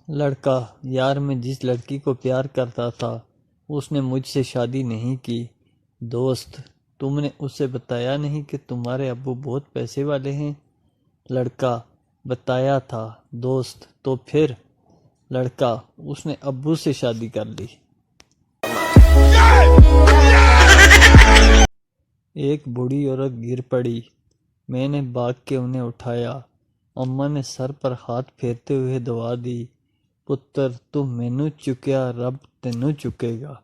لڑکا: یار میں جس لڑکی کو پیار کرتا تھا اس نے مجھ سے شادی نہیں کی۔ دوست: تم نے اسے بتایا نہیں کہ تمہارے ابو بہت پیسے والے ہیں؟ لڑکا: بتایا تھا۔ دوست: تو پھر؟ لڑکا: اس نے ابو سے شادی کر لی۔ ایک بوڑھی عورت گر پڑی۔ میں نے بھاگ کے انہیں اٹھایا۔ اماں نے سر پر ہاتھ پھیرتے ہوئے دعا دی: پتر تو مینوں چکیا، رب تینوں چکے گا۔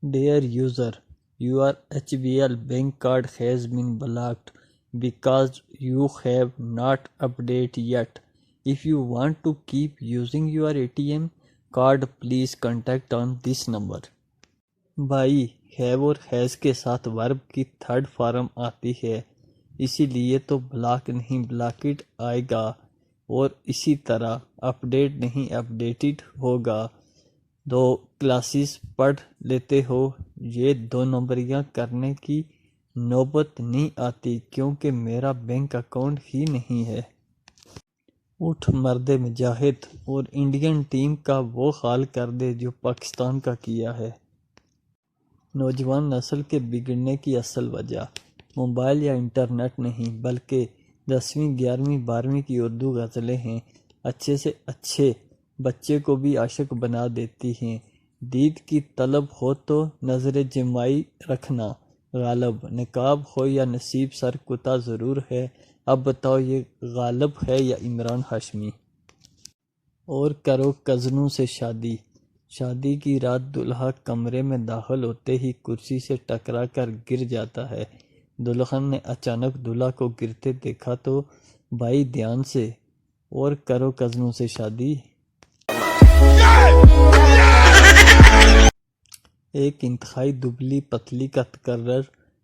Dear user, your HBL bank card has been blocked because you have not updated yet. If you want to keep using your ATM card, please contact on this number. بھائی، have اور has کے ساتھ ورب کی third form آتی ہے، اسی لیے تو بلاک نہیں بلاکڈ آئے گا، اور اسی طرح اپڈیٹ نہیں اپڈیٹڈ ہوگا۔ دو کلاسز پڑھ لیتے ہو، یہ 2 نمبریاں کرنے کی نوبت نہیں آتی کیونکہ میرا بینک اکاؤنٹ ہی نہیں ہے۔ اٹھ مرد مجاہد، اور انڈین ٹیم کا وہ حال کر دے جو پاکستان کا کیا ہے۔ نوجوان نسل کے بگڑنے کی اصل وجہ موبائل یا انٹرنیٹ نہیں بلکہ 10ویں 11ویں 12ویں کی اردو غزلیں ہیں۔ اچھے سے اچھے بچے کو بھی عاشق بنا دیتی ہیں۔ دید کی طلب ہو تو نظر جمائی رکھنا غالب، نقاب ہو یا نصیب سر کتا ضرور ہے۔ اب بتاؤ یہ غالب ہے یا عمران ہاشمی؟ اور کرو کزنوں سے شادی۔ شادی کی رات دلہا کمرے میں داخل ہوتے ہی کرسی سے ٹکرا کر گر جاتا ہے۔ دلہن نے اچانک دلہا کو گرتے دیکھا تو بھائی دھیان سے، اور کرو کزنوں سے شادی۔ ایک انتہائی دبلی پتلی کا تقرر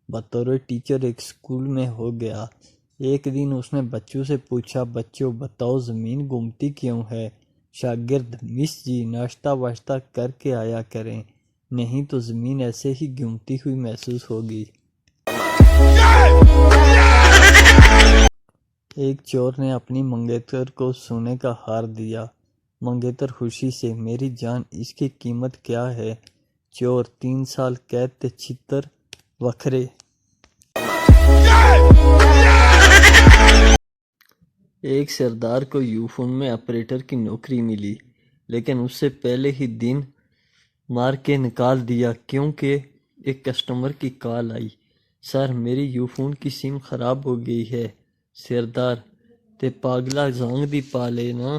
بطور ٹیچر ایک اسکول میں ہو گیا۔ ایک دن اس نے بچوں سے پوچھا: بچوں بتاؤ زمین گھومتی کیوں ہے؟ شاگرد: مس جی ناشتہ واشتہ کر کے آیا کریں، نہیں تو زمین ایسے ہی گھومتی ہوئی محسوس ہوگی۔ ایک چور نے اپنی منگیتر کو سونے کا ہار دیا۔ منگیتر خوشی سے: میری جان اس کی قیمت کیا ہے؟ چور: 3 سال قید تے چھتر وکھرے۔ ایک سردار کو یوفون میں آپریٹر کی نوکری ملی، لیکن اس سے پہلے ہی دن مار کے نکال دیا کیونکہ ایک کسٹمر کی کال آئی: سر میری یوفون کی سم خراب ہو گئی ہے۔ سردار: تے پاگلا زانگ دی پا لے نا۔